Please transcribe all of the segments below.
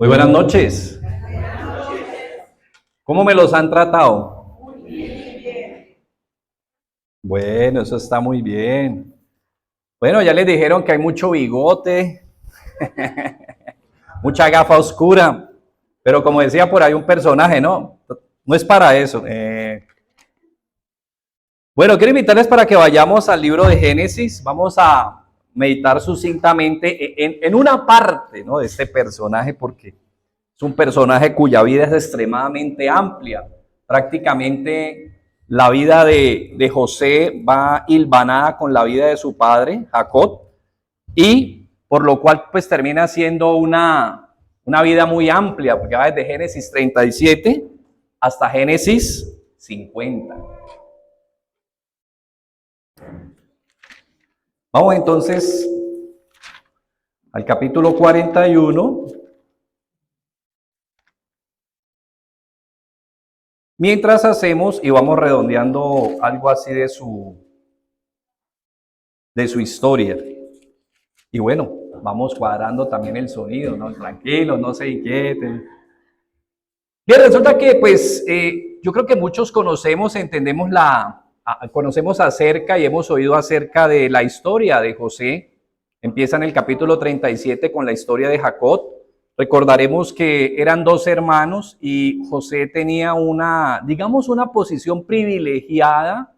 Muy buenas noches. ¿Cómo me los han tratado? Bueno, eso está muy bien. Bueno, ya les dijeron que hay mucho bigote, mucha gafa oscura, pero como decía por ahí un personaje, no es para eso. Bueno, quiero invitarles para que vayamos al libro de Génesis. Vamos a meditar sucintamente en una parte, ¿no?, de este personaje, porque es un personaje cuya vida es extremadamente amplia. Prácticamente la vida de José va hilvanada con la vida de su padre, Jacob, y por lo cual pues termina siendo una vida muy amplia, porque va desde Génesis 37 hasta Génesis 50. Vamos entonces al capítulo 41. Mientras hacemos y vamos redondeando algo así de su historia. Y bueno, vamos cuadrando también el sonido, ¿no? Tranquilos, no se inquieten. Bien, resulta que pues yo creo que muchos conocemos, conocemos acerca y hemos oído acerca de la historia de José. Empieza en el capítulo 37 con la historia de Jacob. Recordaremos que eran dos hermanos y José tenía digamos, una posición privilegiada,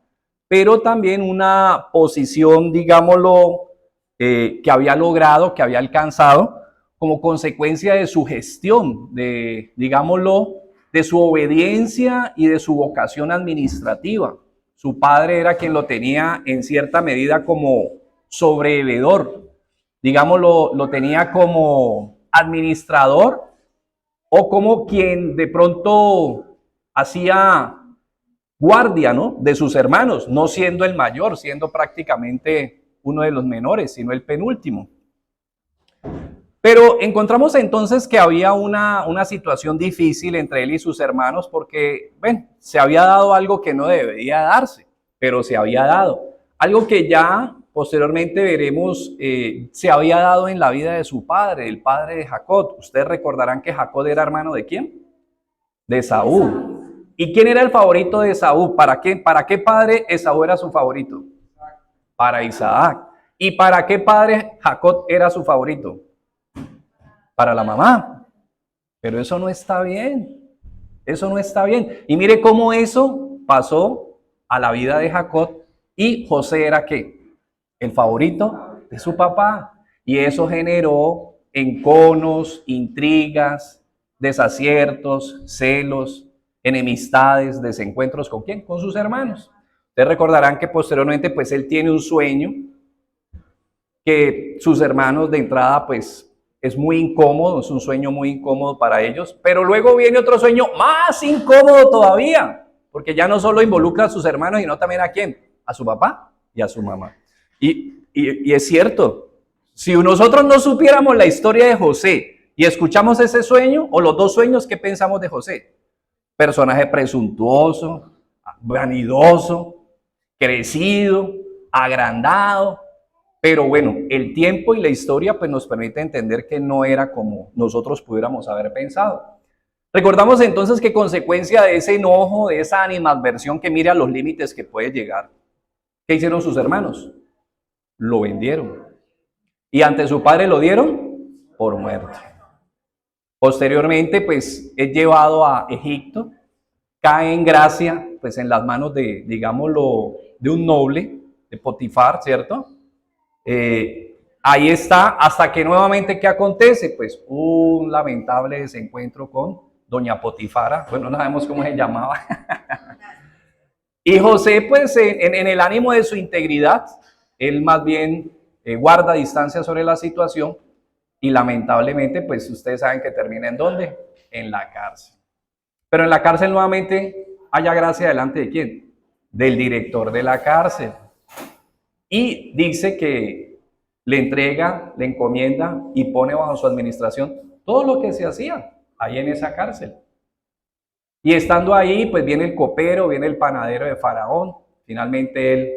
pero también una posición, digámoslo, que había logrado, que había alcanzado como consecuencia de su gestión, digámoslo, de su obediencia y de su vocación administrativa. Su padre era quien lo tenía en cierta medida como sobreveedor, digámoslo, lo tenía como administrador o como quien de pronto hacía guardia, ¿no?, de sus hermanos, no siendo el mayor, siendo prácticamente uno de los menores, sino el penúltimo. Pero encontramos entonces que había una situación difícil entre él y sus hermanos porque, bueno, se había dado algo que no debería darse, pero se había dado. Algo que ya posteriormente veremos se había dado en la vida de su padre, el padre de Jacob. Ustedes recordarán que Jacob era hermano ¿de quién? De Esaú. ¿Y quién era el favorito de Esaú? ¿Para qué padre Esaú era su favorito? Para Isaac. ¿Y para qué padre Jacob era su favorito? Para la mamá. Pero eso no está bien. Eso no está bien. Y mire cómo eso pasó a la vida de Jacob. Y José era ¿qué? El favorito de su papá. Y eso generó enconos, intrigas, desaciertos, celos, enemistades, desencuentros. ¿Con quién? Con sus hermanos. Ustedes recordarán que posteriormente pues él tiene un sueño que sus hermanos de entrada pues es muy incómodo, es un sueño muy incómodo para ellos, pero luego viene otro sueño más incómodo todavía, porque ya no solo involucra a sus hermanos, sino también ¿a quién? A su papá y a su mamá. Y es cierto, si nosotros no supiéramos la historia de José y escuchamos ese sueño, o los dos sueños, ¿qué pensamos de José? Personaje presuntuoso, vanidoso, crecido, agrandado. Pero bueno, el tiempo y la historia pues nos permite entender que no era como nosotros pudiéramos haber pensado. Recordamos entonces que consecuencia de ese enojo, de esa animadversión que mire a los límites que puede llegar, ¿qué hicieron sus hermanos? Lo vendieron. Y ante su padre lo dieron por muerto. Posteriormente pues es llevado a Egipto, cae en gracia pues en las manos de, digámoslo, de un noble, de Potifar, ¿cierto? Ahí está, hasta que nuevamente, ¿qué acontece? Pues un lamentable desencuentro con doña Potifara, bueno, no sabemos cómo se llamaba. Y José, pues en el ánimo de su integridad, él más bien guarda distancia sobre la situación y lamentablemente, pues ustedes saben que termina ¿en dónde? En la cárcel. Pero en la cárcel nuevamente haya gracia delante ¿de quién? Del director de la cárcel. Y dice que le entrega, le encomienda y pone bajo su administración todo lo que se hacía ahí en esa cárcel. Y estando ahí, pues viene el copero, viene el panadero de Faraón. Finalmente él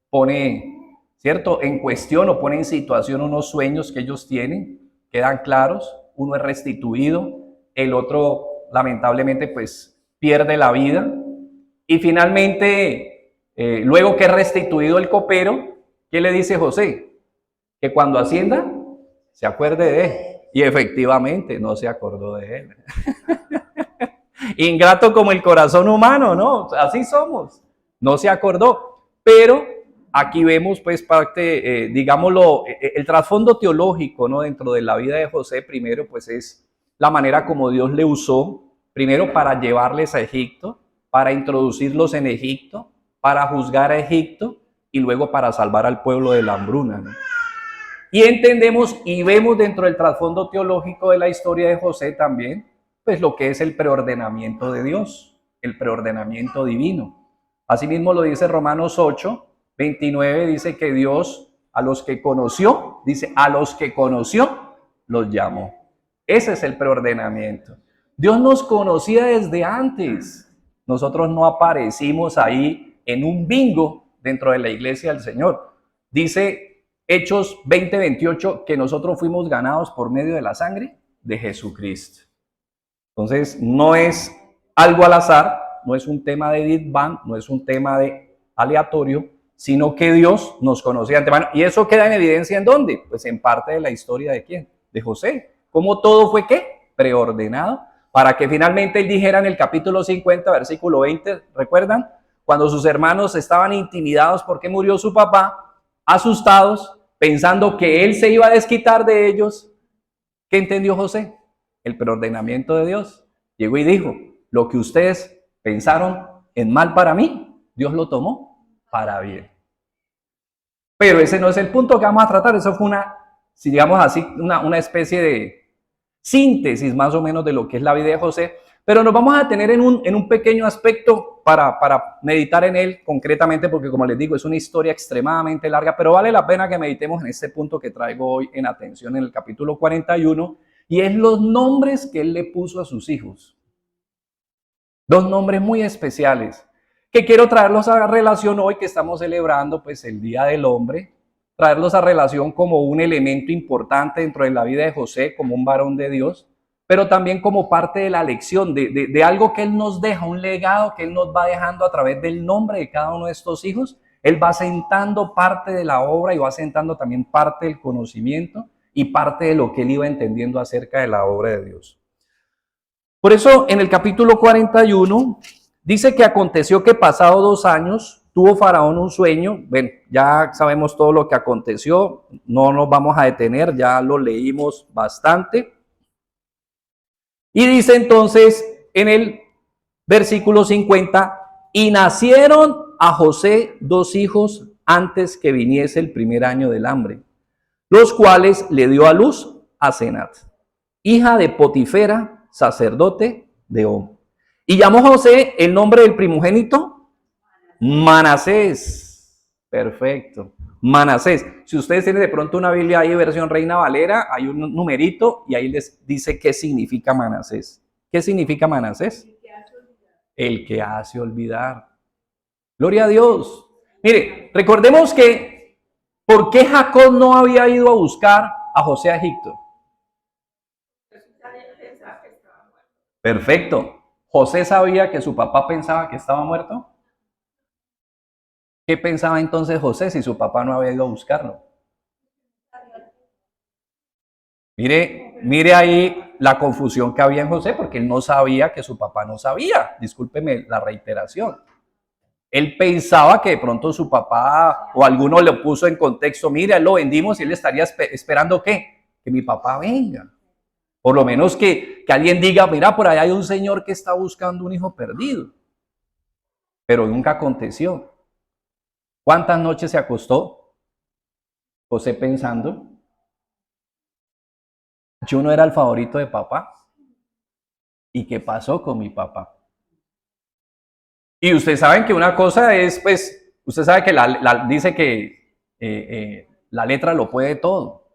pone, ¿cierto?, en cuestión o pone en situación unos sueños que ellos tienen, quedan claros. uno es restituido, el otro lamentablemente pues pierde la vida. Y finalmente, luego que es restituido el copero, ¿qué le dice José? Que cuando ascienda, se acuerde de él. Y efectivamente no se acordó de él. Ingrato como el corazón humano, ¿no? Así somos. No se acordó. Pero aquí vemos pues parte, digámoslo, el trasfondo teológico, ¿no? Dentro de la vida de José, primero pues es la manera como Dios le usó, primero para llevarles a Egipto, para introducirlos en Egipto, para juzgar a Egipto y luego para salvar al pueblo de la hambruna, ¿no? Y entendemos y vemos dentro del trasfondo teológico de la historia de José también, pues lo que es el preordenamiento de Dios, el preordenamiento divino. Asimismo lo dice Romanos 8, 29, dice que Dios a los que conoció, dice, a los que conoció, los llamó. Ese es el preordenamiento. Dios nos conocía desde antes. Nosotros no aparecimos ahí en un bingo dentro de la iglesia del Señor. Dice Hechos 20:28, que nosotros fuimos ganados por medio de la sangre de Jesucristo. Entonces, no es algo al azar, no es un tema de Big Bang, no es un tema de aleatorio, sino que Dios nos conocía de antemano. Y eso queda en evidencia ¿en dónde? Pues en parte de la historia de ¿quién? De José. ¿Cómo todo fue qué? Preordenado, para que finalmente él dijera en el capítulo 50, versículo 20, ¿recuerdan? Cuando sus hermanos estaban intimidados porque murió su papá, asustados, pensando que él se iba a desquitar de ellos, ¿qué entendió José? El preordenamiento de Dios. Llegó y dijo, lo que ustedes pensaron en mal para mí, Dios lo tomó para bien. Pero ese no es el punto que vamos a tratar, eso fue si digamos así, una especie de síntesis más o menos de lo que es la vida de José, pero nos vamos a detener en un pequeño aspecto para meditar en él concretamente, porque como les digo, es una historia extremadamente larga, pero vale la pena que meditemos en este punto que traigo hoy en atención en el capítulo 41, y es los nombres que él le puso a sus hijos. Dos nombres muy especiales, que quiero traerlos a relación hoy que estamos celebrando pues el Día del Hombre, traerlos a relación como un elemento importante dentro de la vida de José, como un varón de Dios, pero también como parte de la lección, de algo que él nos deja, un legado que él nos va dejando a través del nombre de cada uno de estos hijos. Él va sentando parte de la obra y va sentando también parte del conocimiento y parte de lo que él iba entendiendo acerca de la obra de Dios. Por eso en el capítulo 41 dice que aconteció que pasado 2 años tuvo Faraón un sueño. Bueno, ya sabemos todo lo que aconteció, no nos vamos a detener, ya lo leímos bastante. Y dice entonces en el versículo 50, y nacieron a José 2 hijos antes que viniese el primer año del hambre, los cuales le dio a luz a Senat, hija de Potifera, sacerdote de On. Y llamó José el nombre del primogénito Manasés. Perfecto. Manasés. Si ustedes tienen de pronto una Biblia ahí, versión Reina Valera, hay un numerito y ahí les dice qué significa Manasés. ¿Qué significa Manasés? El que hace olvidar. Gloria a Dios. Mire, recordemos que ¿por qué Jacob no había ido a buscar a José a Egipto? Perfecto. José sabía que su papá pensaba que estaba muerto. ¿Qué pensaba entonces José si su papá no había ido a buscarlo? Mire ahí la confusión que había en José, porque él no sabía que su papá no sabía. Discúlpeme la reiteración. Él pensaba que de pronto su papá o alguno le puso en contexto, mire, lo vendimos y él estaría esperando ¿qué? Que mi papá venga. Por lo menos que alguien diga, mira, por allá hay un señor que está buscando un hijo perdido. Pero nunca aconteció. ¿Cuántas noches se acostó José pensando? Yo no era el favorito de papá. ¿Y qué pasó con mi papá? Y ustedes saben que una cosa es, pues, usted sabe que dice que la letra lo puede todo.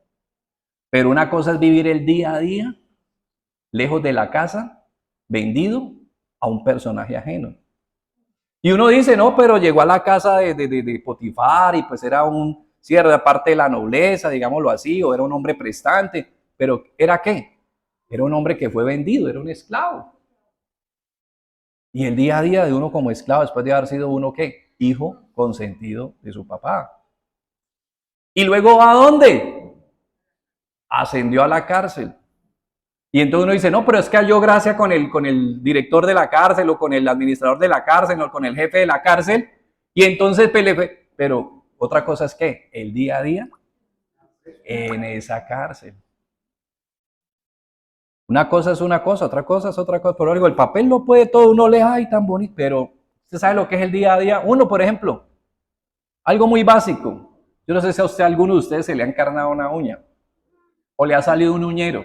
Pero una cosa es vivir el día a día, lejos de la casa, vendido a un personaje ajeno. Y uno dice, no, pero llegó a la casa de Potifar y pues era cierta parte de la nobleza, digámoslo así, o era un hombre prestante. Pero ¿era qué? Era un hombre que fue vendido, era un esclavo. Y el día a día de uno como esclavo, después de haber sido uno, ¿qué? Hijo consentido de su papá. ¿Y luego va a dónde? Ascendió a la cárcel. Y entonces uno dice, no, pero es que halló gracia con el director de la cárcel, o con el administrador de la cárcel, o con el jefe de la cárcel. Y entonces, pero otra cosa es que el día a día en esa cárcel. Una cosa es una cosa, otra cosa es otra cosa. Pero digo, el papel lo puede todo, uno lee, ay, tan bonito, pero usted sabe lo que es el día a día. Uno, por ejemplo, algo muy básico. Yo no sé si a usted, a alguno de ustedes se le ha encarnado una uña o le ha salido un uñero.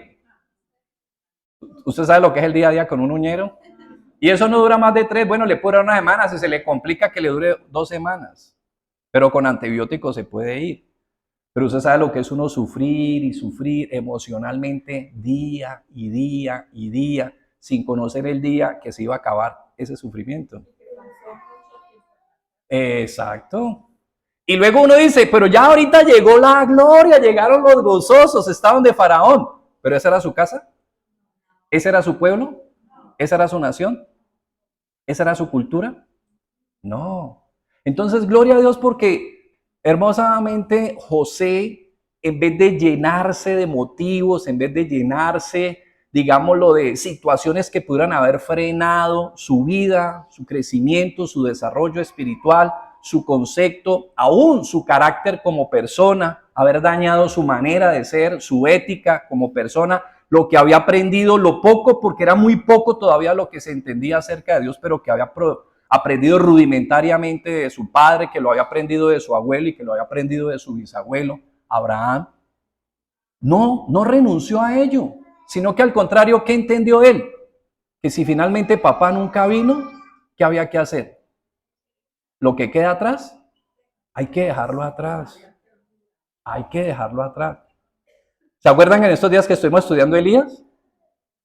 ¿Usted sabe lo que es el día a día con un uñero? Y eso no dura más de 3, bueno, le puede durar una semana, si se le complica que le dure 2 semanas. Pero con antibióticos se puede ir. Pero usted sabe lo que es uno sufrir y sufrir emocionalmente día y día y día, sin conocer el día que se iba a acabar ese sufrimiento. Exacto. Y luego uno dice, pero ya ahorita llegó la gloria, llegaron los gozosos, estaban de Faraón. ¿Pero esa era su casa? ¿Ese era su pueblo? ¿Esa era su nación? ¿Esa era su cultura? No. Entonces, gloria a Dios porque hermosamente José, en vez de llenarse de motivos, en vez de llenarse, digámoslo, de situaciones que pudieran haber frenado su vida, su crecimiento, su desarrollo espiritual, su concepto, aún su carácter como persona, haber dañado su manera de ser, su ética como persona, lo que había aprendido, lo poco, porque era muy poco todavía lo que se entendía acerca de Dios, pero que había aprendido rudimentariamente de su padre, que lo había aprendido de su abuelo y que lo había aprendido de su bisabuelo, Abraham. No renunció a ello, sino que al contrario, ¿qué entendió él? Que si finalmente papá nunca vino, ¿qué había que hacer? Lo que queda atrás, hay que dejarlo atrás. Hay que dejarlo atrás. ¿Se acuerdan en estos días que estuvimos estudiando Elías?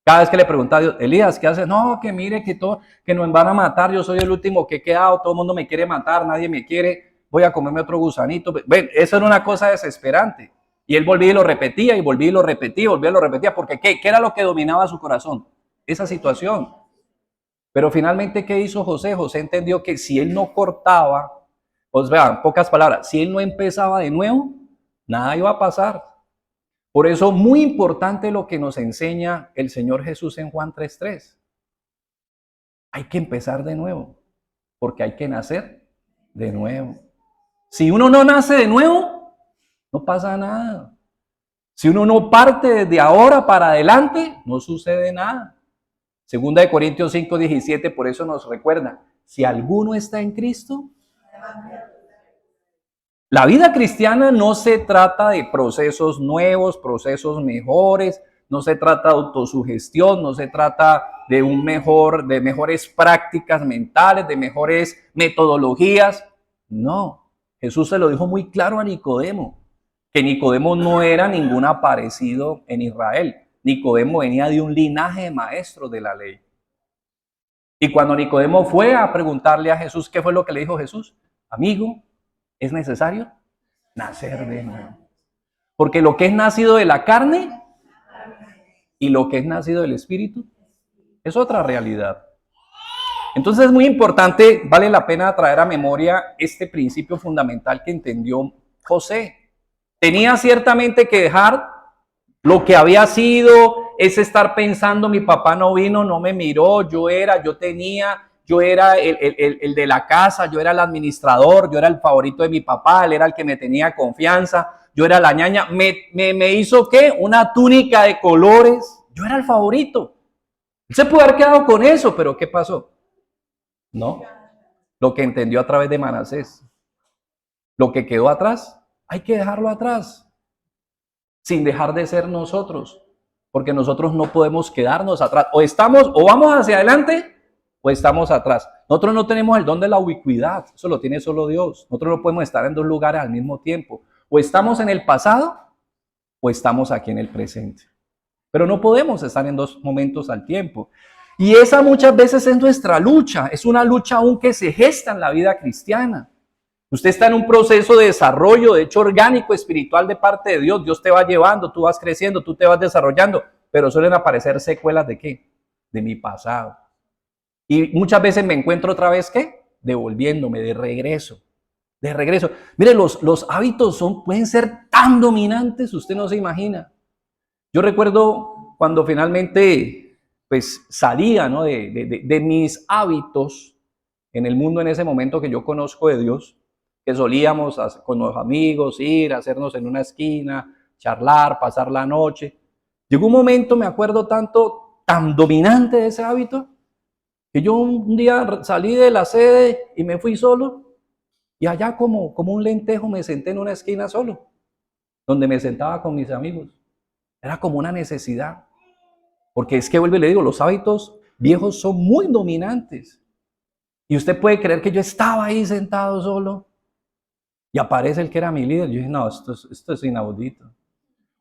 Cada vez que le preguntaba a Dios, Elías, ¿qué haces? No, que mire, que nos van a matar, yo soy el último que he quedado, todo el mundo me quiere matar, nadie me quiere, voy a comerme otro gusanito. Ven, eso era una cosa desesperante. Y él volvía y lo repetía, y volvía y lo repetía, volvía y lo repetía, porque ¿qué era lo que dominaba su corazón? Esa situación. Pero finalmente, ¿qué hizo José? José entendió que si él no cortaba, pues vean, pocas palabras, si él no empezaba de nuevo, nada iba a pasar. Por eso, muy importante lo que nos enseña el Señor Jesús en Juan 3:3. Hay que empezar de nuevo, porque hay que nacer de nuevo. Si uno no nace de nuevo, no pasa nada. Si uno no parte desde ahora para adelante, no sucede nada. Segunda de Corintios 5:17, por eso nos recuerda, si alguno está en Cristo, la vida cristiana no se trata de procesos nuevos, procesos mejores, no se trata de autosugestión, no se trata de de mejores prácticas mentales, de mejores metodologías. No, Jesús se lo dijo muy claro a Nicodemo, que Nicodemo no era ningún aparecido en Israel. Nicodemo venía de un linaje de maestros de la ley. Y cuando Nicodemo fue a preguntarle a Jesús, ¿qué fue lo que le dijo Jesús? Amigo, es necesario nacer de nuevo. Porque lo que es nacido de la carne y lo que es nacido del espíritu es otra realidad. Entonces es muy importante, vale la pena traer a memoria este principio fundamental que entendió José. Tenía ciertamente que dejar lo que había sido, ese estar pensando, mi papá no vino, no me miró, yo era el de la casa, yo era el administrador, yo era el favorito de mi papá, él era el que me tenía confianza, yo era la ñaña, me hizo ¿qué? Una túnica de colores, yo era el favorito. Él se pudo haber quedado con eso, pero ¿qué pasó? No, lo que entendió a través de Manasés, lo que quedó atrás, hay que dejarlo atrás, sin dejar de ser nosotros, porque nosotros no podemos quedarnos atrás, o vamos hacia adelante, o estamos atrás. Nosotros no tenemos el don de la ubicuidad, eso lo tiene solo Dios. Nosotros no podemos estar en 2 lugares al mismo tiempo. O estamos en el pasado, o estamos aquí en el presente. Pero no podemos estar en 2 momentos al tiempo. Y esa muchas veces es nuestra lucha, es una lucha aún que se gesta en la vida cristiana. Usted está en un proceso de desarrollo, de hecho orgánico, espiritual de parte de Dios. Dios te va llevando, tú vas creciendo, tú te vas desarrollando, pero suelen aparecer secuelas ¿de qué? De mi pasado. Y muchas veces me encuentro otra vez, ¿qué? Devolviéndome, de regreso. De regreso. Mire, los hábitos pueden ser tan dominantes, usted no se imagina. Yo recuerdo cuando finalmente pues salía, ¿no? de mis hábitos en el mundo en ese momento que yo conozco de Dios, que solíamos con los amigos ir, hacernos en una esquina, charlar, pasar la noche. Llegó un momento, me acuerdo tanto, tan dominante de ese hábito, que yo un día salí de la sede y me fui solo, y allá como un lentejo me senté en una esquina solo, donde me sentaba con mis amigos. Era como una necesidad, porque es que vuelvo y le digo, los hábitos viejos son muy dominantes. Y usted puede creer que yo estaba ahí sentado solo y aparece el que era mi líder. Yo dije, no, esto es inaudito.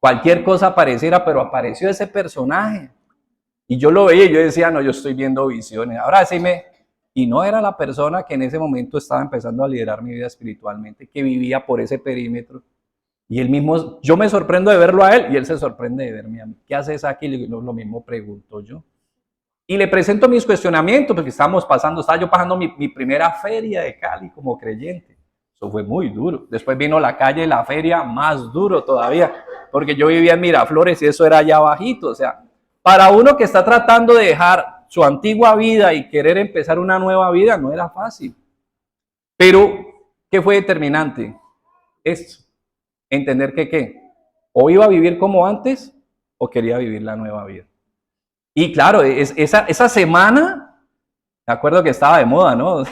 Cualquier cosa apareciera, pero apareció ese personaje. Y yo lo veía y yo decía, no, yo estoy viendo visiones. Ahora sí y no era la persona que en ese momento estaba empezando a liderar mi vida espiritualmente, que vivía por ese perímetro. Y él mismo, yo me sorprendo de verlo a él y él se sorprende de verme a mí. ¿Qué haces aquí? Lo mismo pregunto yo. Y le presento mis cuestionamientos, porque estaba yo pasando mi primera feria de Cali como creyente. Eso fue muy duro. Después vino la calle, la feria, más duro todavía, porque yo vivía en Miraflores y eso era allá abajito. O sea, para uno que está tratando de dejar su antigua vida y querer empezar una nueva vida, no era fácil. Pero, ¿qué fue determinante? Esto, entender que ¿qué? O iba a vivir como antes, o quería vivir la nueva vida. Y claro, esa semana, me acuerdo que estaba de moda, ¿no?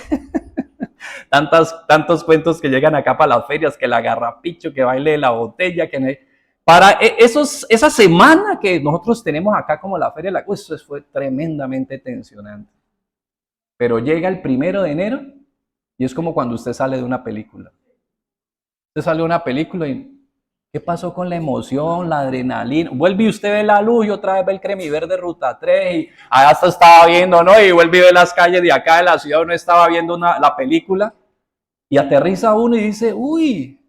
Tantos cuentos que llegan acá para las ferias, que la garrapicho, que baile la botella, para esa semana que nosotros tenemos acá como la feria, eso fue tremendamente tensionante. Pero llega el 1 de enero y es como cuando usted sale de una película. Usted sale de una película y ¿qué pasó con la emoción, la adrenalina? Vuelve y usted ve la luz y otra vez ve el cremiverde Ruta 3 y hasta estaba viendo, ¿no? Y vuelve y ve las calles de acá de la ciudad, uno estaba viendo la película y aterriza uno y dice, uy,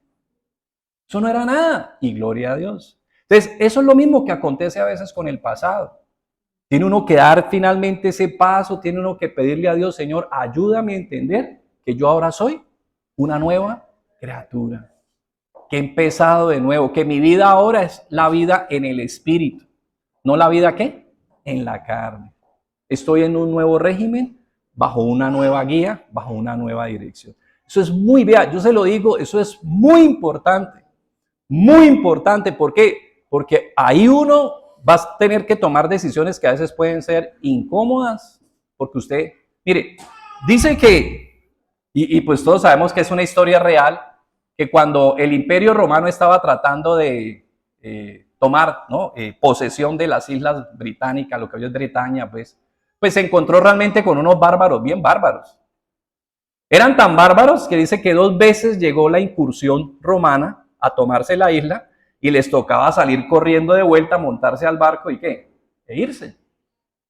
eso no era nada. Y gloria a Dios. Entonces, eso es lo mismo que acontece a veces con el pasado. Tiene uno que dar finalmente ese paso, tiene uno que pedirle a Dios, Señor, ayúdame a entender que yo ahora soy una nueva criatura. Que he empezado de nuevo, que mi vida ahora es la vida en el espíritu, no la vida ¿qué? En la carne. Estoy en un nuevo régimen, bajo una nueva guía, bajo una nueva dirección. Eso es muy bien, yo se lo digo, eso es muy importante. Muy importante, ¿por qué? Porque ahí uno va a tener que tomar decisiones que a veces pueden ser incómodas, porque usted, mire, dice que, y pues todos sabemos que es una historia real, que cuando el Imperio Romano estaba tratando de tomar, ¿no? Posesión de las islas británicas, lo que hoy es Bretaña, pues se encontró realmente con unos bárbaros, bien bárbaros. Eran tan bárbaros que dice que 2 veces llegó la incursión romana a tomarse la isla y les tocaba salir corriendo de vuelta, montarse al barco y ¿qué? E irse.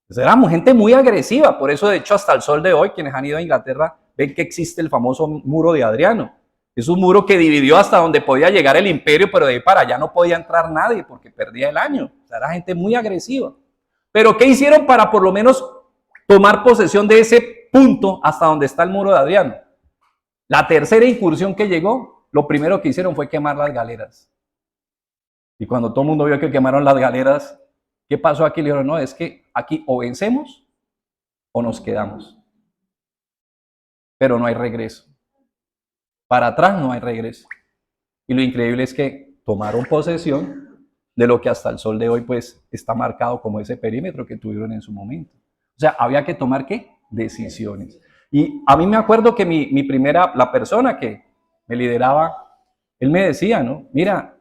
Pues éramos gente muy agresiva, por eso de hecho hasta el sol de hoy, quienes han ido a Inglaterra ven que existe el famoso muro de Adriano. Es un muro que dividió hasta donde podía llegar el imperio, pero de ahí para allá no podía entrar nadie porque perdía el año. O sea, era gente muy agresiva. Pero ¿qué hicieron para por lo menos tomar posesión de ese punto hasta donde está el muro de Adriano? La tercera incursión que llegó, lo primero que hicieron fue quemar las galeras. Y cuando todo el mundo vio que quemaron las galeras, ¿qué pasó aquí? Le dijeron, no, es que aquí o vencemos o nos quedamos. Pero no hay regreso. Para atrás no hay regreso. Y lo increíble es que tomaron posesión de lo que hasta el sol de hoy pues está marcado como ese perímetro que tuvieron en su momento. O sea, había que tomar ¿qué? Decisiones. Y a mí me acuerdo que la persona que me lideraba, él me decía, ¿no? Mira,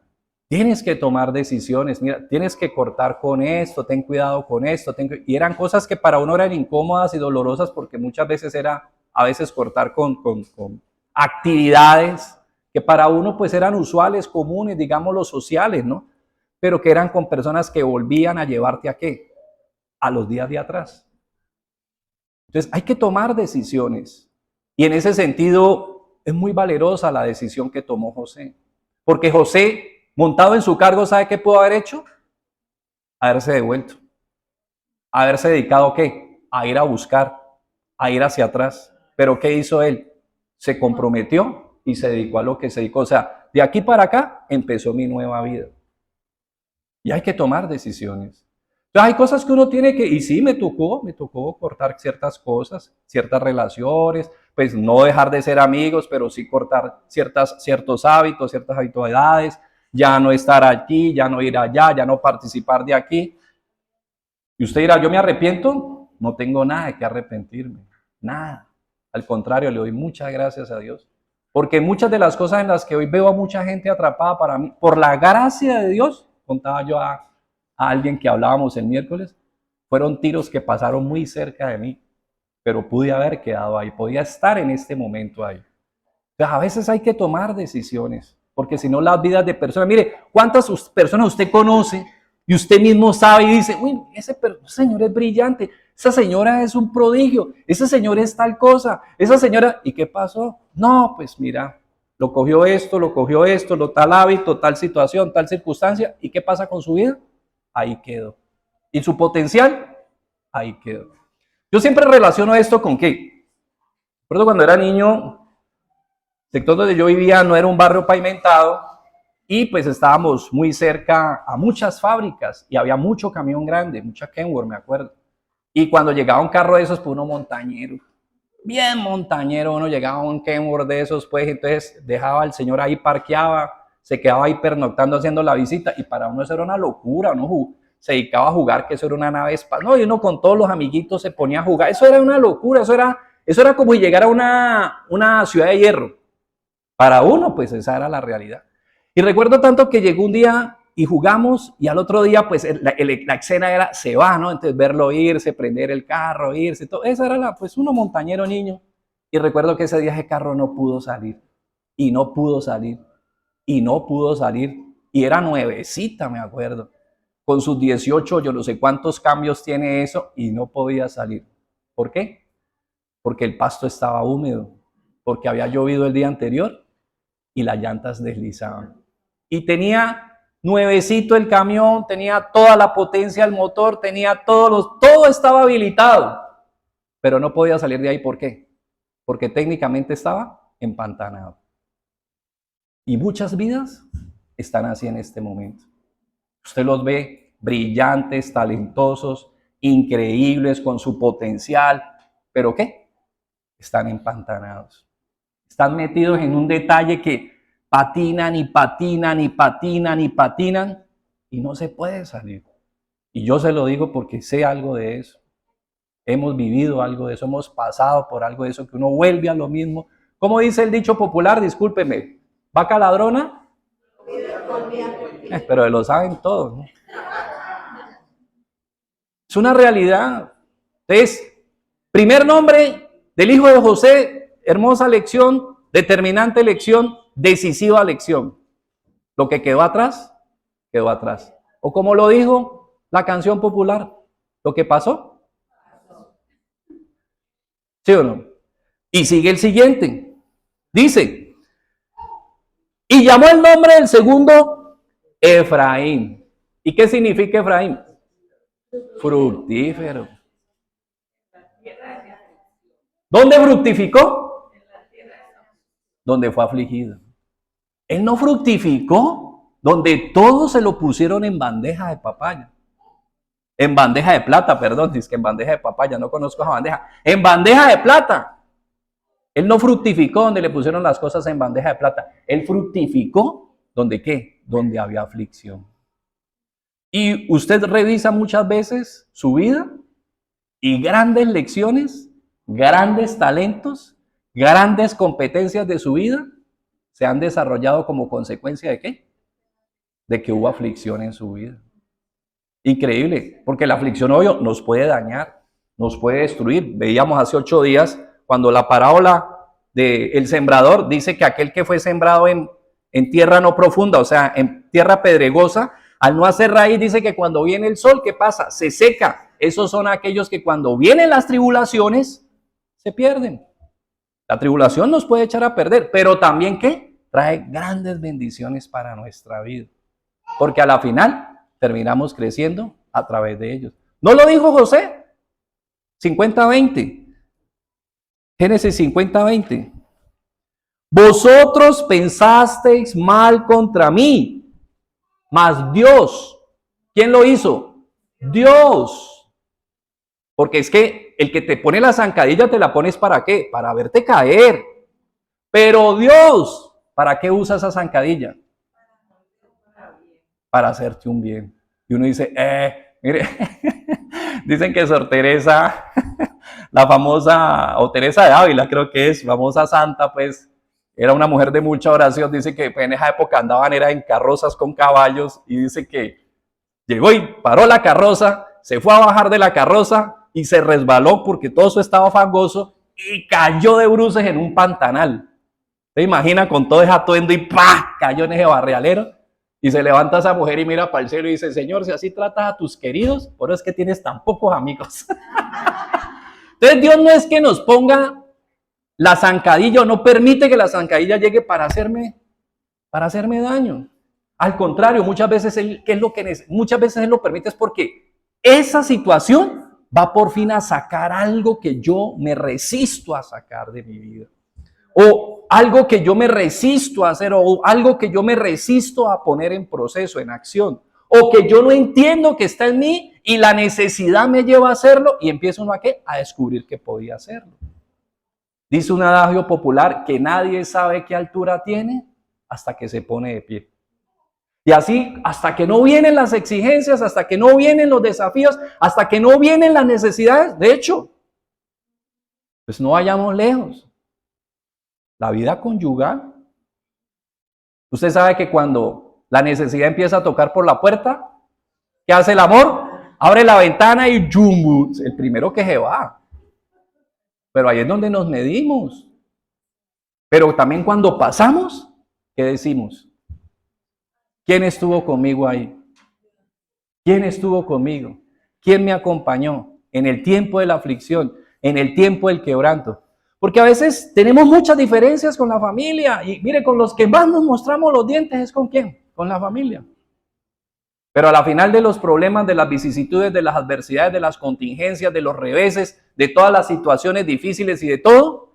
tienes que tomar decisiones, mira, tienes que cortar con esto, ten cuidado con esto. Y eran cosas que para uno eran incómodas y dolorosas porque muchas veces era a veces cortar con actividades que para uno pues eran usuales, comunes, digámoslo sociales, ¿no? Pero que eran con personas que volvían a llevarte ¿a qué? A los días de atrás. Entonces hay que tomar decisiones y en ese sentido es muy valerosa la decisión que tomó José, porque José, montado en su cargo, ¿sabe qué pudo haber hecho? haberse devuelto, haberse dedicado ¿a qué? A ir a buscar, a ir hacia atrás. Pero ¿qué hizo él? Se comprometió y se dedicó a lo que se dedicó. O sea, de aquí para acá empezó mi nueva vida. Y hay que tomar decisiones. Entonces hay cosas que uno tiene que, y sí, me tocó cortar ciertas cosas, ciertas relaciones, pues no dejar de ser amigos, pero sí cortar ciertos hábitos, ciertas habitualidades, ya no estar aquí, ya no ir allá, ya no participar de aquí. Y usted dirá, ¿yo me arrepiento? No tengo nada de qué arrepentirme, nada. Al contrario, le doy muchas gracias a Dios. Porque muchas de las cosas en las que hoy veo a mucha gente atrapada para mí, por la gracia de Dios, contaba yo a alguien que hablábamos el miércoles, fueron tiros que pasaron muy cerca de mí, pero pude haber quedado ahí, podía estar en este momento ahí. Entonces, a veces hay que tomar decisiones, porque si no las vidas de personas, mire, ¿cuántas personas usted conoce y usted mismo sabe y dice, uy, ese señor es brillante, esa señora es un prodigio, ese señor es tal cosa, esa señora, ¿y qué pasó? No, pues mira, lo cogió esto, lo tal hábito, tal situación, tal circunstancia, ¿y qué pasa con su vida? Ahí quedó. ¿Y su potencial? Ahí quedó. Yo siempre relaciono esto con qué. Recuerdo cuando era niño, el sector donde yo vivía no era un barrio pavimentado y pues estábamos muy cerca a muchas fábricas y había mucho camión grande, mucha Kenworth, me acuerdo. Y cuando llegaba un carro de esos, pues uno montañero, bien montañero, uno llegaba a un Kenworth de esos, pues entonces dejaba al señor ahí, parqueaba, se quedaba ahí pernoctando haciendo la visita y para uno eso era una locura, uno se dedicaba a jugar, que eso era una nave espacial, no, y uno con todos los amiguitos se ponía a jugar, eso era una locura, eso era como llegar a una ciudad de hierro. Para uno, pues esa era la realidad. Y recuerdo tanto que llegó un día y jugamos y al otro día, pues la escena era, se va, ¿no? Entonces verlo irse, prender el carro, irse, todo. Esa era pues uno montañero niño. Y recuerdo que ese día ese carro no pudo salir. Y no pudo salir. Y no pudo salir. Y era nuevecita, me acuerdo. Con sus 18, yo no sé cuántos cambios tiene eso y no podía salir. ¿Por qué? Porque el pasto estaba húmedo. Porque había llovido el día anterior y las llantas deslizaban. Y tenía nuevecito el camión, tenía toda la potencia del motor, tenía todo estaba habilitado, pero no podía salir de ahí. ¿Por qué? Porque técnicamente estaba empantanado. Y muchas vidas están así en este momento. Usted los ve brillantes, talentosos, increíbles con su potencial, pero ¿qué? Están empantanados. Están metidos en un detalle que patinan y patinan y patinan y patinan y no se puede salir. Y yo se lo digo porque sé algo de eso. Hemos vivido algo de eso, hemos pasado por algo de eso, que uno vuelve a lo mismo. ¿Cómo dice el dicho popular? Discúlpeme, vaca ladrona, pero lo saben todos, ¿no? Es una realidad. Entonces, primer nombre del hijo de José, hermosa lección, determinante lección, decisiva lección. Lo que quedó atrás, quedó atrás. O como lo dijo la canción popular, lo que pasó, ¿sí o no? Y sigue el siguiente. Dice, y llamó el nombre del segundo Efraín. ¿Y qué significa Efraín? Fructífero. ¿Dónde fructificó? Donde fue afligido. Él no fructificó donde todos se lo pusieron en bandeja de papaya. En bandeja de plata, perdón, dice que en bandeja de papaya, no conozco esa bandeja. En bandeja de plata. Él no fructificó donde le pusieron las cosas en bandeja de plata. Él fructificó donde ¿qué? Donde había aflicción. Y usted revisa muchas veces su vida y grandes lecciones, grandes talentos, grandes competencias de su vida se han desarrollado como consecuencia de ¿qué? De que hubo aflicción en su vida. Increíble, porque la aflicción, obvio, nos puede dañar, nos puede destruir. Veíamos hace 8 días cuando la parábola del sembrador dice que aquel que fue sembrado en tierra no profunda, o sea, en tierra pedregosa, al no hacer raíz, dice que cuando viene el sol, ¿qué pasa? Se seca. Esos son aquellos que cuando vienen las tribulaciones, se pierden. La tribulación nos puede echar a perder, pero también ¿qué? Trae grandes bendiciones para nuestra vida. Porque a la final terminamos creciendo a través de ellos. ¿No lo dijo José? 50-20. Génesis 50-20. Vosotros pensasteis mal contra mí, mas Dios, ¿quién lo hizo? Dios. Porque es que el que te pone la zancadilla te la pones ¿para qué? Para verte caer. Pero Dios, ¿para qué usa esa zancadilla? Para hacerte un bien. Y uno dice, mire, dicen que Sor Teresa, la famosa, o Teresa de Ávila creo que es, famosa santa, pues, era una mujer de mucha oración. Dice que en esa época andaban era en carrozas con caballos, y dice que llegó y paró la carroza, se fue a bajar de la carroza y se resbaló porque todo eso estaba fangoso y cayó de bruces en un pantanal. ¿Se imagina con todo ese atuendo y ¡pah! Cayó en ese barrialero? Y se levanta esa mujer y mira para el cielo y dice, Señor, si así tratas a tus queridos, por eso es que tienes tan pocos amigos. Entonces Dios no es que nos ponga la zancadilla o no permite que la zancadilla llegue para hacerme daño. Al contrario, muchas veces muchas veces Él lo permite es porque esa situación va por fin a sacar algo que yo me resisto a sacar de mi vida. O algo que yo me resisto a hacer, o algo que yo me resisto a poner en proceso, en acción. O que yo no entiendo que está en mí y la necesidad me lleva a hacerlo y empiezo uno a ¿qué? A descubrir que podía hacerlo. Dice un adagio popular que nadie sabe qué altura tiene hasta que se pone de pie. Y así, hasta que no vienen las exigencias, hasta que no vienen los desafíos, hasta que no vienen las necesidades, de hecho, pues no vayamos lejos. La vida conyugal. Usted sabe que cuando la necesidad empieza a tocar por la puerta, ¿qué hace el amor? Abre la ventana y ¡yum! El primero que se va. Pero ahí es donde nos medimos. Pero también cuando pasamos, ¿qué decimos? ¿Quién estuvo conmigo ahí? ¿Quién estuvo conmigo? ¿Quién me acompañó en el tiempo de la aflicción, en el tiempo del quebranto? Porque a veces tenemos muchas diferencias con la familia y mire, con los que más nos mostramos los dientes es ¿con quién? Con la familia. Pero a la final de los problemas, de las vicisitudes, de las adversidades, de las contingencias, de los reveses, de todas las situaciones difíciles y de todo,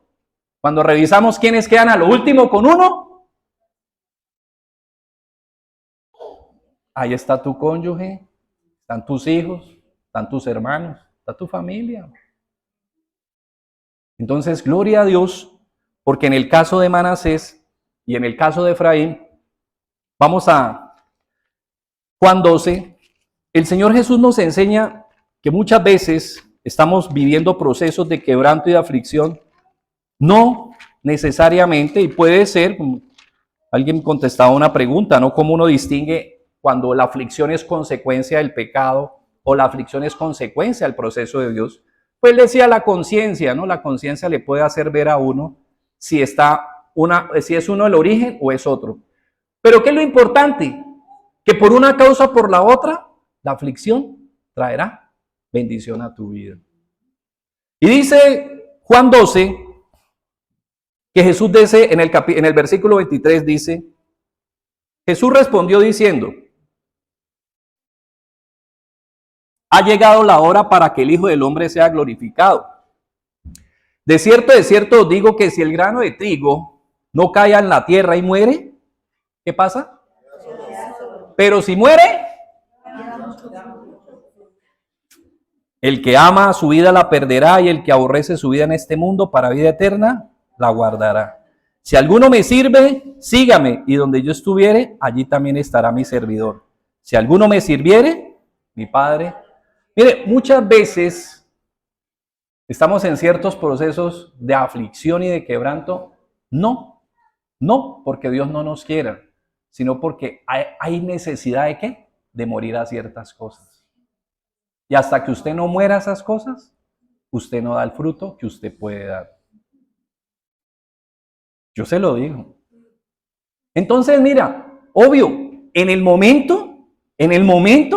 cuando revisamos quiénes quedan a lo último con uno, ahí está tu cónyuge, están tus hijos, están tus hermanos, está tu familia. Entonces, gloria a Dios, porque en el caso de Manasés y en el caso de Efraín, vamos a Juan 12, el Señor Jesús nos enseña que muchas veces estamos viviendo procesos de quebranto y de aflicción, no necesariamente, y puede ser, como alguien contestaba una pregunta, ¿no? ¿Cómo uno distingue cuando la aflicción es consecuencia del pecado o la aflicción es consecuencia del proceso de Dios? Pues decía la conciencia, ¿no? La conciencia le puede hacer ver a uno si es uno el origen o es otro. Pero ¿qué es lo importante? Que por una causa o por la otra, la aflicción traerá bendición a tu vida. Y dice Juan 12, que Jesús dice en el versículo 23, dice, Jesús respondió diciendo, ha llegado la hora para que el Hijo del Hombre sea glorificado. De cierto os digo que si el grano de trigo no cae en la tierra y muere, ¿qué pasa? Pero si muere, el que ama su vida la perderá y el que aborrece su vida en este mundo para vida eterna, la guardará. Si alguno me sirve, sígame, y donde yo estuviere, allí también estará mi servidor. Si alguno me sirviere, mi Padre. Mire, muchas veces estamos en ciertos procesos de aflicción y de quebranto, no porque Dios no nos quiera, sino porque hay necesidad de ¿qué? De morir a ciertas cosas. Y hasta que usted no muera a esas cosas, usted no da el fruto que usted puede dar. Yo se lo digo. Entonces, mira, obvio, en el momento,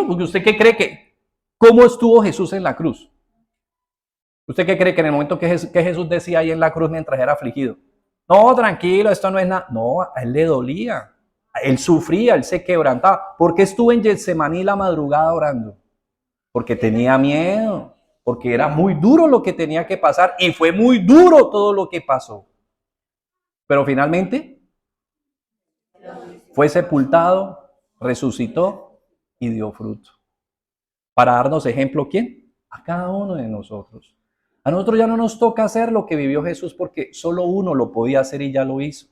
porque usted qué cree que, ¿cómo estuvo Jesús en la cruz? ¿Usted qué cree que en el momento que Jesús decía ahí en la cruz mientras era afligido? No, tranquilo, esto no es nada. No, a él le dolía. Él sufría, él se quebrantaba. ¿Por qué estuvo en Getsemaní la madrugada orando? Porque tenía miedo, porque era muy duro lo que tenía que pasar y fue muy duro todo lo que pasó. Pero finalmente fue sepultado, resucitó y dio fruto. Para darnos ejemplo, ¿quién? A cada uno de nosotros. A nosotros ya no nos toca hacer lo que vivió Jesús porque solo uno lo podía hacer y ya lo hizo.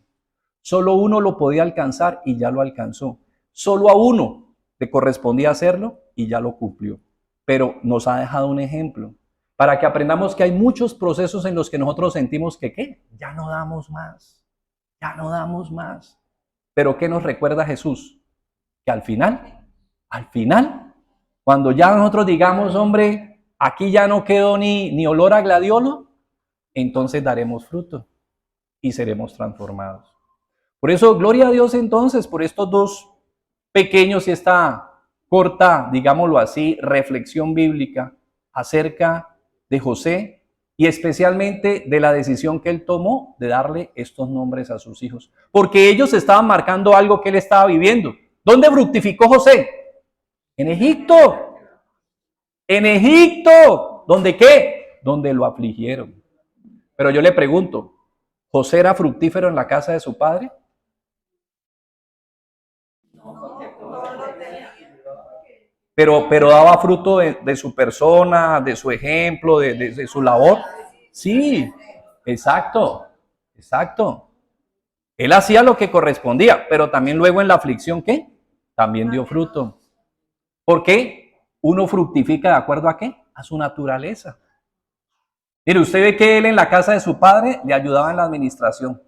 Solo uno lo podía alcanzar y ya lo alcanzó. Solo a uno le correspondía hacerlo y ya lo cumplió. Pero nos ha dejado un ejemplo para que aprendamos que hay muchos procesos en los que nosotros sentimos que ¿qué? Ya no damos más. Ya no damos más. Pero ¿qué nos recuerda Jesús? Que al final, cuando ya nosotros digamos, hombre, aquí ya no quedó ni olor a gladiolo, entonces daremos fruto y seremos transformados. Por eso, gloria a Dios entonces por estos dos pequeños y esta corta, digámoslo así, reflexión bíblica acerca de José y especialmente de la decisión que él tomó de darle estos nombres a sus hijos. Porque ellos estaban marcando algo que él estaba viviendo. ¿Dónde fructificó José? En Egipto. En Egipto. ¿Dónde qué? Donde lo afligieron. Pero yo le pregunto, ¿José era fructífero en la casa de su padre? Pero daba fruto de su persona, de su ejemplo, de su labor. Sí, exacto, exacto. Él hacía lo que correspondía, pero también luego en la aflicción, ¿qué? También dio fruto. ¿Por qué? Uno fructifica de acuerdo a qué? A su naturaleza. Mire, usted ve que él en la casa de su padre le ayudaba en la administración.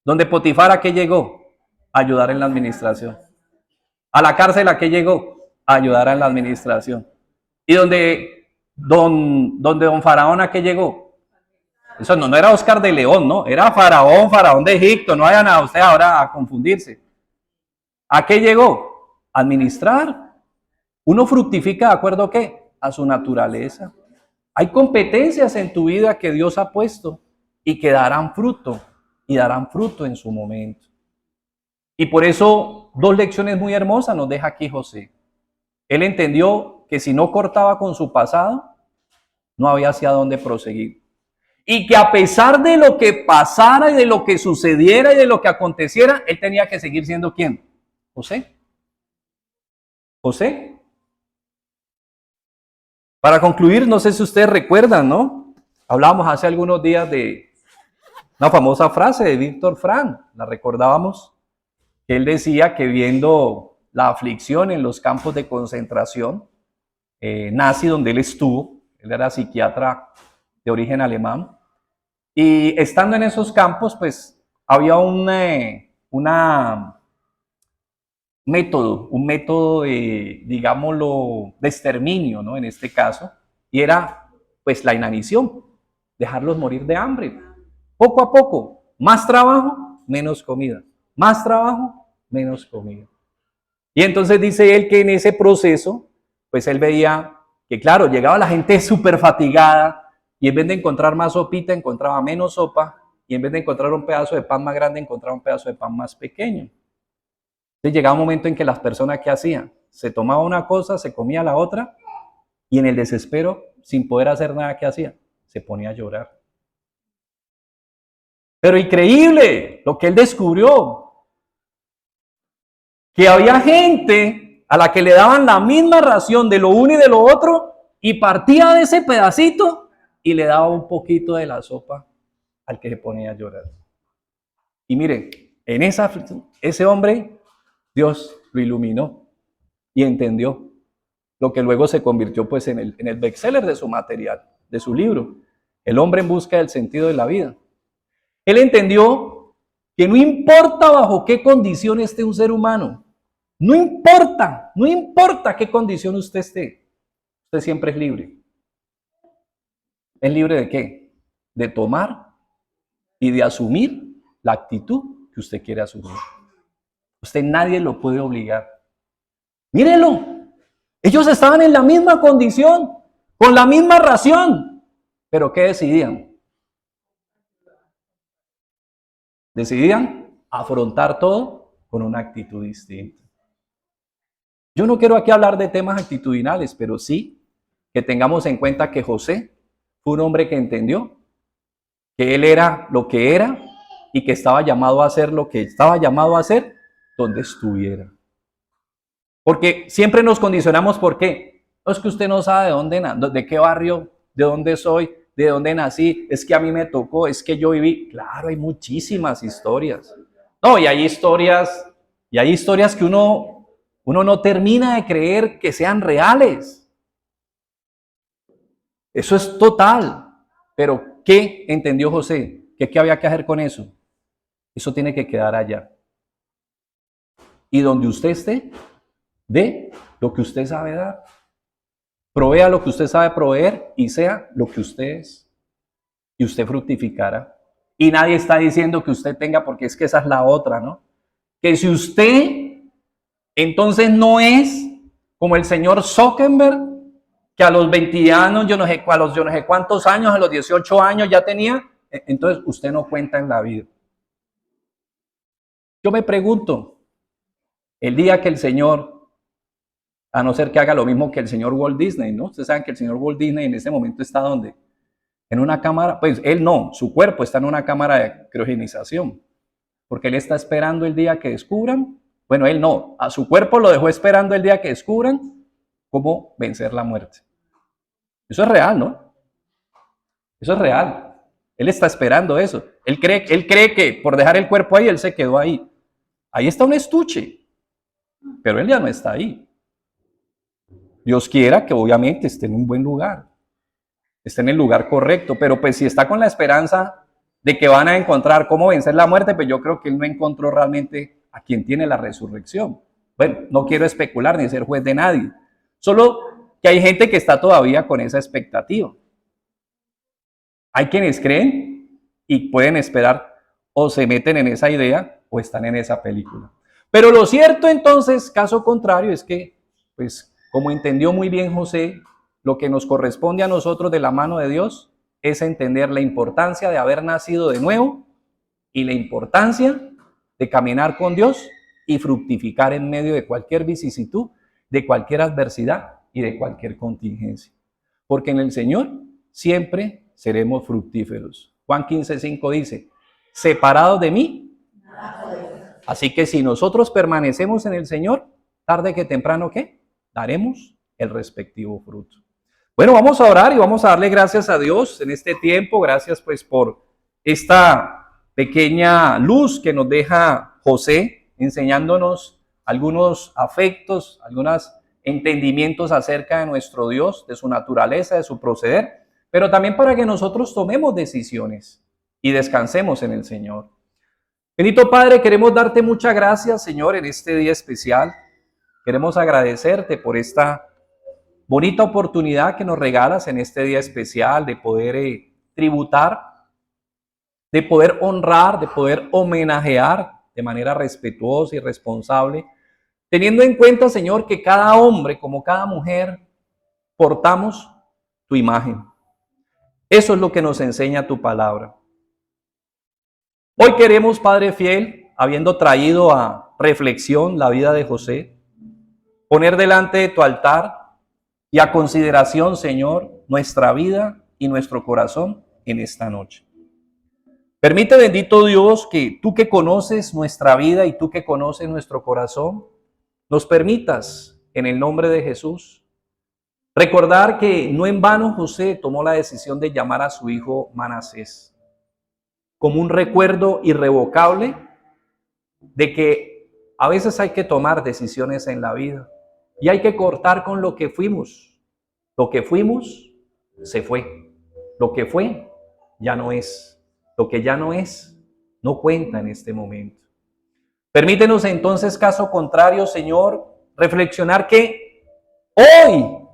Donde Potifar, ¿a qué llegó? A ayudar en la administración. A la cárcel, ¿a qué llegó? A ayudar en la administración. Y donde don Faraón, ¿a qué llegó? Eso no era Oscar de León, ¿no? Era Faraón de Egipto. No vayan a usted ahora a confundirse. ¿A qué llegó? A administrar. Uno fructifica de acuerdo a qué? A su naturaleza. Hay competencias en tu vida que Dios ha puesto y que darán fruto en su momento. Y por eso dos lecciones muy hermosas nos deja aquí José. Él entendió que si no cortaba con su pasado, no había hacia dónde proseguir. Y que a pesar de lo que pasara y de lo que sucediera y de lo que aconteciera, él tenía que seguir siendo ¿quién? José. José. Para concluir, no sé si ustedes recuerdan, ¿no? Hablábamos hace algunos días de una famosa frase de Víctor Frank, la recordábamos, que él decía que viendo la aflicción en los campos de concentración nazi donde él estuvo, él era psiquiatra de origen alemán, y estando en esos campos, pues había un método de, digámoslo, de exterminio, ¿no? En este caso, y era pues la inanición, dejarlos morir de hambre. Poco a poco, más trabajo, menos comida. Más trabajo, menos comida. Y entonces dice él que en ese proceso, pues él veía que claro, llegaba la gente súper fatigada y en vez de encontrar más sopita, encontraba menos sopa y en vez de encontrar un pedazo de pan más grande, encontraba un pedazo de pan más pequeño. Entonces llegaba un momento en que las personas, ¿qué hacían? Se tomaba una cosa, se comía la otra y en el desespero, sin poder hacer nada, ¿qué hacía? Se ponía a llorar. Pero increíble lo que él descubrió, que había gente a la que le daban la misma ración de lo uno y de lo otro y partía de ese pedacito y le daba un poquito de la sopa al que se ponía a llorar. Y miren, en ese hombre, Dios lo iluminó y entendió lo que luego se convirtió pues en el bestseller de su material, de su libro, El hombre en busca del sentido de la vida. Él entendió que no importa bajo qué condición esté un ser humano, no importa qué condición usted esté, usted siempre es libre. ¿Es libre de qué? De tomar y de asumir la actitud que usted quiere asumir. Usted nadie lo puede obligar. Mírelo, ellos estaban en la misma condición, con la misma ración, pero ¿qué decidían? Decidían afrontar todo con una actitud distinta. Yo no quiero aquí hablar de temas actitudinales, pero sí que tengamos en cuenta que José fue un hombre que entendió que él era lo que era y que estaba llamado a hacer lo que estaba llamado a hacer donde estuviera. Porque siempre nos condicionamos, ¿por qué? No, es que usted no sabe de qué barrio, de dónde soy, de dónde nací, es que a mí me tocó, es que yo viví. Claro, hay muchísimas historias. No, y hay historias que uno no termina de creer que sean reales. Eso es total. Pero, ¿qué entendió José? ¿Qué había que hacer con eso? Eso tiene que quedar allá. Y donde usted esté, dé lo que usted sabe dar. Provea lo que usted sabe proveer y sea lo que usted es. Y usted fructificará. Y nadie está diciendo que usted tenga, porque es que esa es la otra, ¿no? Que si usted entonces no es como el señor Zuckerberg, que a los 20 años, yo no sé cuántos años, a los 18 años ya tenía, entonces usted no cuenta en la vida. Yo me pregunto, el día que el señor, a no ser que haga lo mismo que el señor Walt Disney, ¿no? Ustedes saben que el señor Walt Disney en ese momento está ¿dónde? En una cámara, pues él no, su cuerpo está en una cámara de criogenización, porque él está esperando el día que descubran, bueno, él no, a su cuerpo lo dejó esperando el día que descubran cómo vencer la muerte. Eso es real, ¿no? Eso es real. Él está esperando eso. Él cree que por dejar el cuerpo ahí, él se quedó ahí. Ahí está un estuche, pero él ya no está ahí. Dios quiera que obviamente esté en un buen lugar, esté en el lugar correcto, pero pues si está con la esperanza de que van a encontrar cómo vencer la muerte, pues yo creo que él no encontró realmente a quien tiene la resurrección. Bueno, no quiero especular ni ser juez de nadie, solo que hay gente que está todavía con esa expectativa. Hay quienes creen y pueden esperar o se meten en esa idea o están en esa película. Pero lo cierto entonces, caso contrario, es que, pues, como entendió muy bien José, lo que nos corresponde a nosotros de la mano de Dios es entender la importancia de haber nacido de nuevo y la importancia de caminar con Dios y fructificar en medio de cualquier vicisitud, de cualquier adversidad y de cualquier contingencia. Porque en el Señor siempre seremos fructíferos. Juan 15:5 dice, separados de mí. Así que si nosotros permanecemos en el Señor, tarde que temprano, ¿qué? Daremos el respectivo fruto. Bueno, vamos a orar y vamos a darle gracias a Dios en este tiempo. Gracias pues por esta pequeña luz que nos deja José, enseñándonos algunos afectos, algunos entendimientos acerca de nuestro Dios, de su naturaleza, de su proceder, pero también para que nosotros tomemos decisiones y descansemos en el Señor. Bendito Padre, queremos darte muchas gracias, Señor, en este día especial. Queremos agradecerte por esta bonita oportunidad que nos regalas en este día especial de poder tributar, de poder honrar, de poder homenajear de manera respetuosa y responsable, teniendo en cuenta, Señor, que cada hombre como cada mujer portamos tu imagen. Eso es lo que nos enseña tu palabra. Hoy queremos, Padre fiel, habiendo traído a reflexión la vida de José, poner delante de tu altar y a consideración, Señor, nuestra vida y nuestro corazón en esta noche. Permite, bendito Dios, que tú que conoces nuestra vida y tú que conoces nuestro corazón, nos permitas, en el nombre de Jesús, recordar que no en vano José tomó la decisión de llamar a su hijo Manasés, como un recuerdo irrevocable de que a veces hay que tomar decisiones en la vida y hay que cortar con lo que fuimos. Lo que fuimos se fue. Lo que fue ya no es. Lo que ya no es, no cuenta en este momento. Permítenos entonces, caso contrario, Señor, reflexionar que hoy,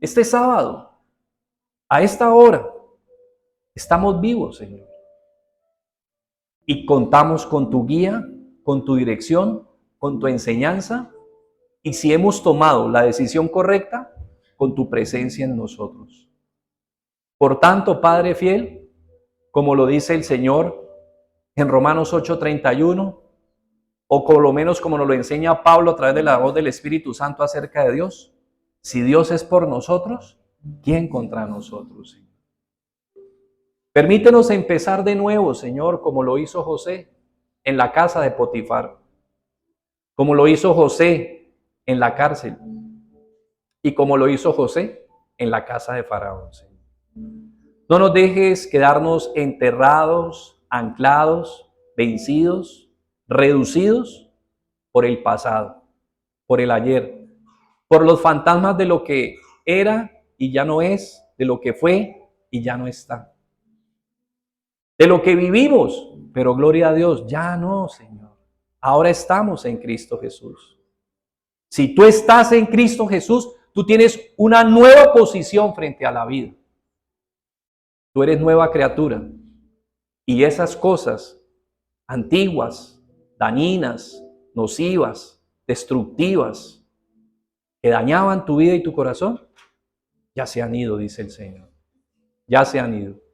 este sábado, a esta hora, estamos vivos, Señor. Y contamos con tu guía, con tu dirección, con tu enseñanza. Y si hemos tomado la decisión correcta, con tu presencia en nosotros. Por tanto, Padre fiel, como lo dice el Señor en Romanos 8:31, O por lo menos como nos lo enseña Pablo a través de la voz del Espíritu Santo acerca de Dios. Si Dios es por nosotros, ¿quién contra nosotros, Señor? Permítenos empezar de nuevo, Señor, como lo hizo José en la casa de Potifar, como lo hizo José en la cárcel y como lo hizo José en la casa de Faraón, Señor. No nos dejes quedarnos enterrados, anclados, vencidos, reducidos por el pasado, por el ayer, por los fantasmas de lo que era y ya no es, de lo que fue y ya no está. De lo que vivimos, pero gloria a Dios, ya no, Señor. Ahora estamos en Cristo Jesús. Si tú estás en Cristo Jesús, tú tienes una nueva posición frente a la vida. Tú eres nueva criatura. Y esas cosas antiguas, dañinas, nocivas, destructivas, que dañaban tu vida y tu corazón, ya se han ido, dice el Señor. Ya se han ido.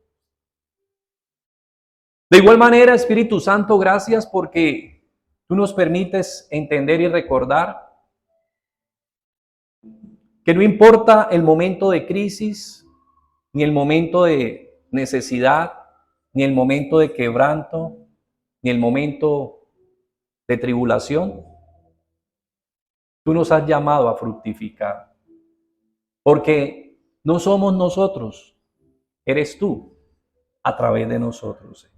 De igual manera, Espíritu Santo, gracias porque tú nos permites entender y recordar que no importa el momento de crisis, ni el momento de necesidad, ni el momento de quebranto, ni el momento de tribulación, tú nos has llamado a fructificar. Porque no somos nosotros, eres tú a través de nosotros.